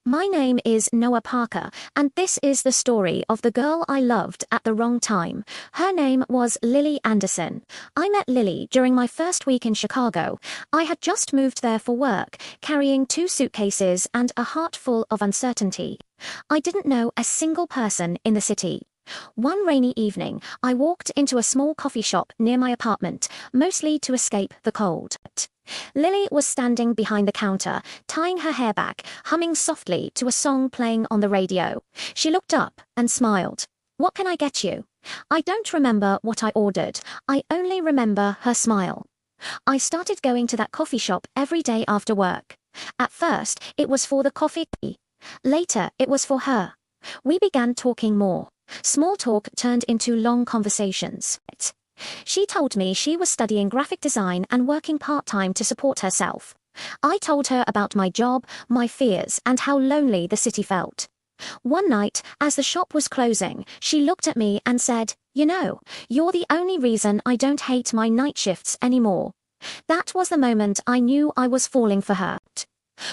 My name is Noah Parker, and this is the story of the girl I loved at the wrong time. Her name was Lily Anderson. I met Lily during my first week in Chicago. I had just moved there for work, carrying 2 suitcases and a heart full of uncertainty. I didn't know a single person in the city. One rainy evening, I walked into a small coffee shop near my apartment, mostly to escape the cold. Lily was standing behind the counter, tying her hair back, humming softly to a song playing on the radio. She looked up and smiled. "What can I get you?" I don't remember what I ordered. I only remember her smile. I started going to that coffee shop every day after work. At first, it was for the coffee. Later, it was for her. We began talking more. Small talk turned into long conversations. She told me she was studying graphic design and working part-time to support herself. I told her about my job, my fears, and how lonely the city felt. One night, as the shop was closing, she looked at me and said, "You know, you're the only reason I don't hate my night shifts anymore." That was the moment I knew I was falling for her.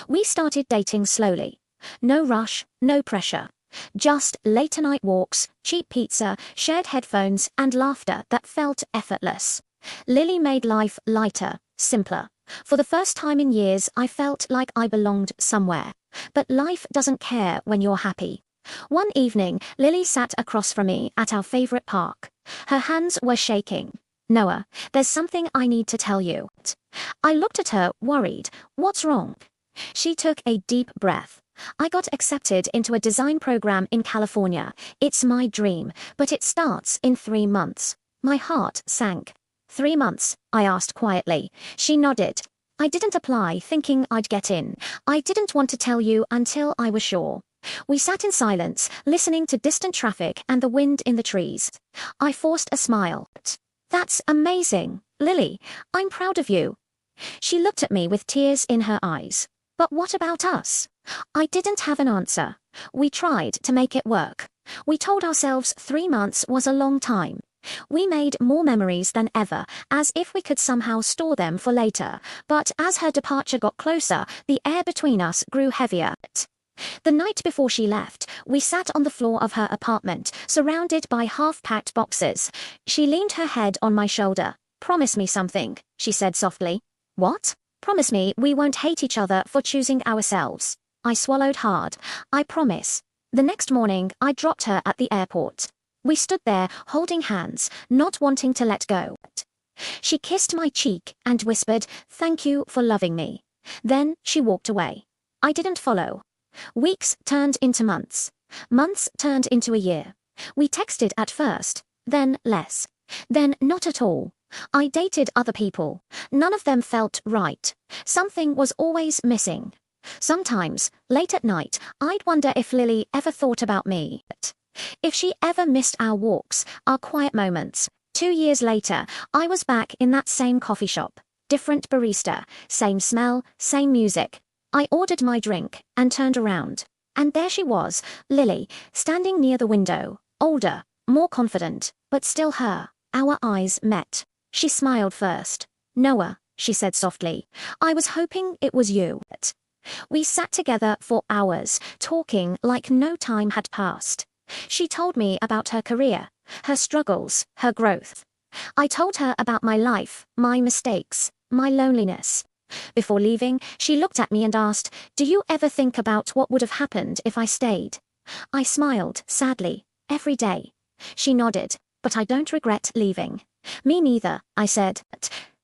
We started dating slowly. No rush, no pressure. Just late-night walks, cheap pizza, shared headphones, and laughter that felt effortless. Lily made life lighter, simpler. For the first time in years, I felt like I belonged somewhere. But life doesn't care when you're happy. One evening, Lily sat across from me at our favorite park. Her hands were shaking. "Noah, there's something I need to tell you." I looked at her, worried. "What's wrong?" She took a deep breath. "I got accepted into a design program in California. It's my dream, but it starts in 3 months." My heart sank. "3 months?" I asked quietly. She nodded. "I didn't apply thinking I'd get in. I didn't want to tell you until I was sure." We sat in silence, listening to distant traffic and the wind in the trees. I forced a smile. "That's amazing, Lily. I'm proud of you." She looked at me with tears in her eyes. "But what about us?" I didn't have an answer. We tried to make it work. We told ourselves 3 months was a long time. We made more memories than ever, as if we could somehow store them for later. But as her departure got closer, the air between us grew heavier. The night before she left, we sat on the floor of her apartment, surrounded by half-packed boxes. She leaned her head on my shoulder. "Promise me something," she said softly. "What?" "Promise me we won't hate each other for choosing ourselves." I swallowed hard. "I promise." The next morning, I dropped her at the airport. We stood there, holding hands, not wanting to let go. She kissed my cheek and whispered, "Thank you for loving me." Then she walked away. I didn't follow. Weeks turned into months. Months turned into a year. We texted at first, then less. Then not at all. I dated other people. None of them felt right. Something was always missing. Sometimes, late at night, I'd wonder if Lily ever thought about me. If she ever missed our walks, our quiet moments. 2 years later, I was back in that same coffee shop. Different barista, same smell, same music. I ordered my drink and turned around. And there she was, Lily, standing near the window, older, more confident, but still her. Our eyes met. She smiled first. "Noah," she said softly, "I was hoping it was you." We sat together for hours, talking like no time had passed. She told me about her career, her struggles, her growth. I told her about my life, my mistakes, my loneliness. Before leaving, she looked at me and asked, "Do you ever think about what would have happened if I stayed?" I smiled, sadly. "Every day." She nodded. "But I don't regret leaving." "Me neither," I said.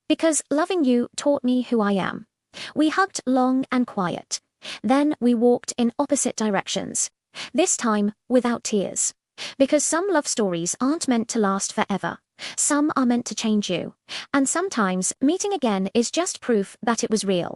"Because loving you taught me who I am." We hugged long and quiet. Then we walked in opposite directions. This time, without tears. Because some love stories aren't meant to last forever. Some are meant to change you. And sometimes, meeting again is just proof that it was real.